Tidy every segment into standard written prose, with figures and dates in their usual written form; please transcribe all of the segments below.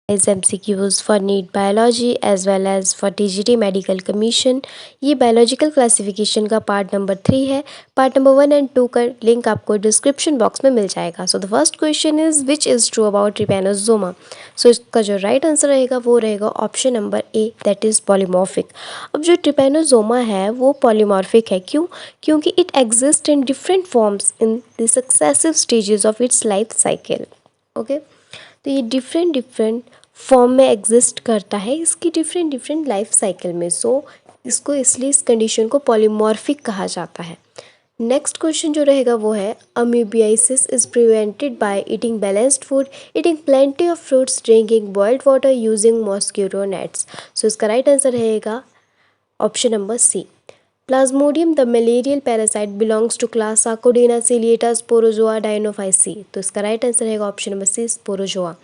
is MCQs for NEET Biology as well as for TGT Medical Commission। ये biological classification का part number 3 है। Part number 1 and 2 का link आपको description box में मिल जाएगा। So the first question is which is true about trypanosoma. So इसका जो राइट आंसर रहेगा वो रहेगा option number A, that is polymorphic. अब जो ट्रिपैनोसोमा है वो पॉलीमॉर्फिक है, क्यों? क्योंकि it exist in different forms in the successive stages of its life cycle. Okay, तो ये डिफरेंट डिफरेंट फॉर्म में एग्जिस्ट करता है इसकी डिफरेंट डिफरेंट लाइफ साइकिल में। सो इसको इसलिए इस कंडीशन को पॉलीमॉर्फिक कहा जाता है। नेक्स्ट क्वेश्चन जो रहेगा वो है amoebiasis is prevented by eating balanced food, eating plenty of fruits, drinking boiled water, using mosquito nets. So इसका राइट आंसर रहेगा option number C. Plasmodium the malarial parasite belongs to class sarcodina ciliata sporozoa dinophyceae. तो इसका right answer रहेगा option number C, sporozoa.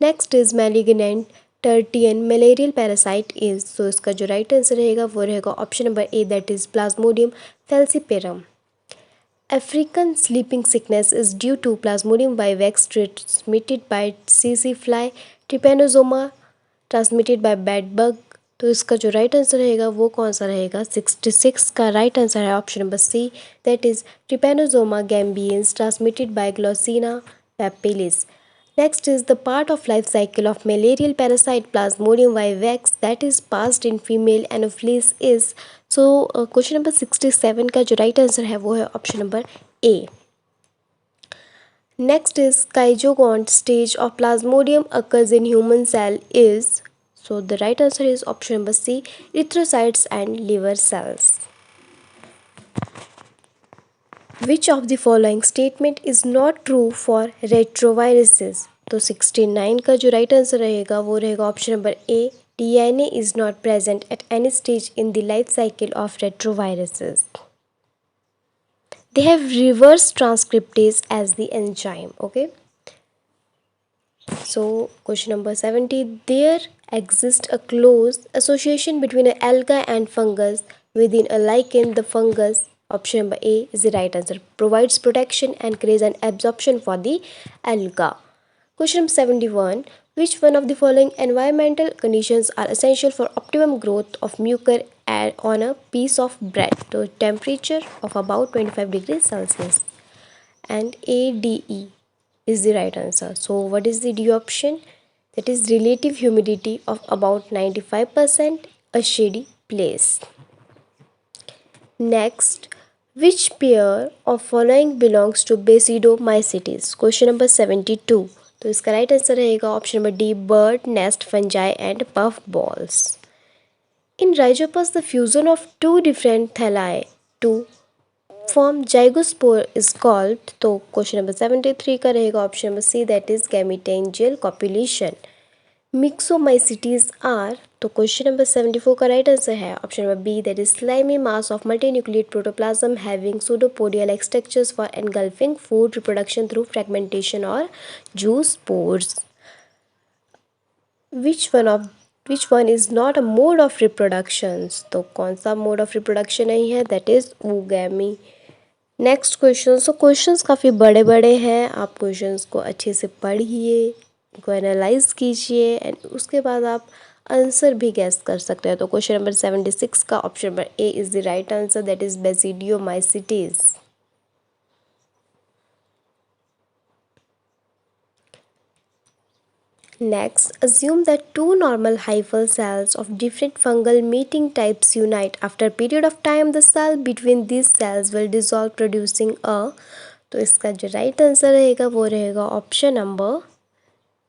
Next is malignant tertian malarial parasite is. तो इसका जो right answer रहेगा वो रहेगा option number A, that is Plasmodium फेल्सिपेरम। African sleeping sickness is due to Plasmodium vivax transmitted by CC fly, Trypanosoma transmitted by bed bug। तो इसका जो right answer रहेगा वो कौन सा रहेगा? 66 का राइट आंसर है option number C, that is trypanosoma gambiense transmitted by glossina palpalis. Next is the part of life cycle of malarial parasite Plasmodium vivax that is passed in female Anopheles is। So question number 67 का जो right answer है वो है option number A. Next is schizogont stage of plasmodium occurs in human cell is। So the right answer is option number C, erythrocytes and liver cells। Which of the following statement is not true for retroviruses? तो 69 का जो right answer रहेगा वो रहेगा option number A, DNA is not present at any stage in the life cycle of retroviruses। They have reverse transcriptase as the enzyme। Okay, so question number 70, there exists a close association between an alga and fungus within a lichen. The fungus, option number A, is the right answer, provides protection and creates an absorption for the alga। Question number 71, which one of the following environmental conditions are essential for optimum growth of mucor on a piece of bread? So temperature of about 25 degrees Celsius and ADE is the right answer। So what is the D option? That is relative humidity of about 95%, a shady place। Next, which pair of following belongs to Basidomycetes? Question number 72। तो इसका right answer रहेगा option number D, bird nest fungi and puff balls. In rhizopus the fusion of two different thalli to form zygospore is called. तो question number 73 का रहेगा option number C, that is gametangial copulation. Myxomycetes are. तो question number 74 का right answer है option number B, that is slimy mass of multinucleate protoplasm having pseudopodia like structures for engulfing food reproduction through fragmentation और zoospores. Which one is not a mode of reproductions. तो कौन सा mode of reproduction नहीं है? That is oogamy. Next question. So questions काफ़ी बड़े बड़े हैं, आप क्वेश्चंस को अच्छे से पढ़िए, उनको एनालाइज कीजिए एंड उसके बाद आप आंसर भी गैस कर सकते हैं। तो क्वेश्चन नंबर 76 का option number A is the right answer, that is basidiomycetes. Next, assume that two normal hyphal cells of different fungal meeting types unite. After a period of time, the cell between these cells will dissolve producing a। तो इसका जो right answer रहेगा वो रहेगा option number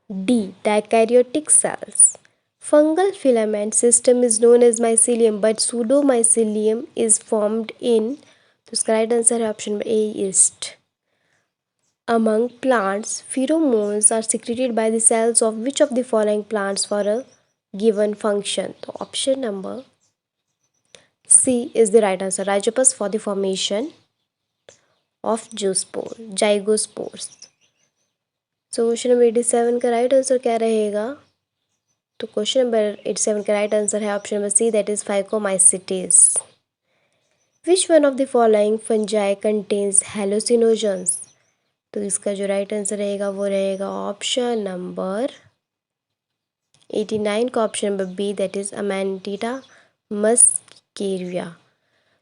D, dikaryotic cells। Fungal filament system is known as mycelium, but pseudomycelium is formed in। तो इसका right answer है option number A, east. Among plants, pheromones are secreted by the cells of which of the following plants for a given function? तो option number C is the right answer, rhizopus for the formation of zygospores। So question number 87 का right answer क्या रहेगा? तो question number 87 का right answer है option number C, that is phycomycetes. Which one of the following fungi contains hallucinogens? तो इसका जो right answer रहेगा वो रहेगा ऑप्शन नंबर 89 का option number B that is amanita muscaria.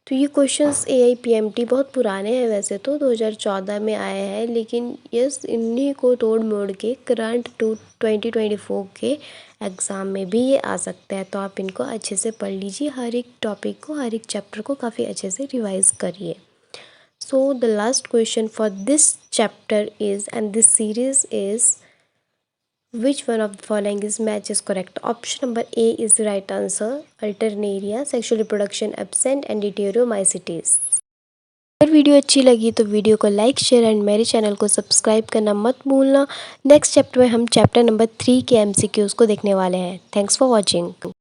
तो ये क्वेश्चंस AIPMT बहुत पुराने हैं, वैसे तो 2014 में आए हैं, लेकिन यस इन्हीं को तोड़ मोड़ के करंट 2024 के एग्ज़ाम में भी ये आ सकता है। तो आप इनको अच्छे से पढ़ लीजिए, हर एक टॉपिक को, हर एक चैप्टर को काफ़ी अच्छे से रिवाइज़ करिए। So the last question for this chapter is, and this series is, which one of the following is match is correct? Option number A is the right answer. Alternaria, sexual reproduction absent and deuteromycetes. अगर video अच्छी लगी तो video को like share and मेरे channel को subscribe करना मत भूलना। नेक्स्ट चैप्टर में हम चैप्टर नंबर 3 के MCQs को देखने वाले हैं। Thanks for watching.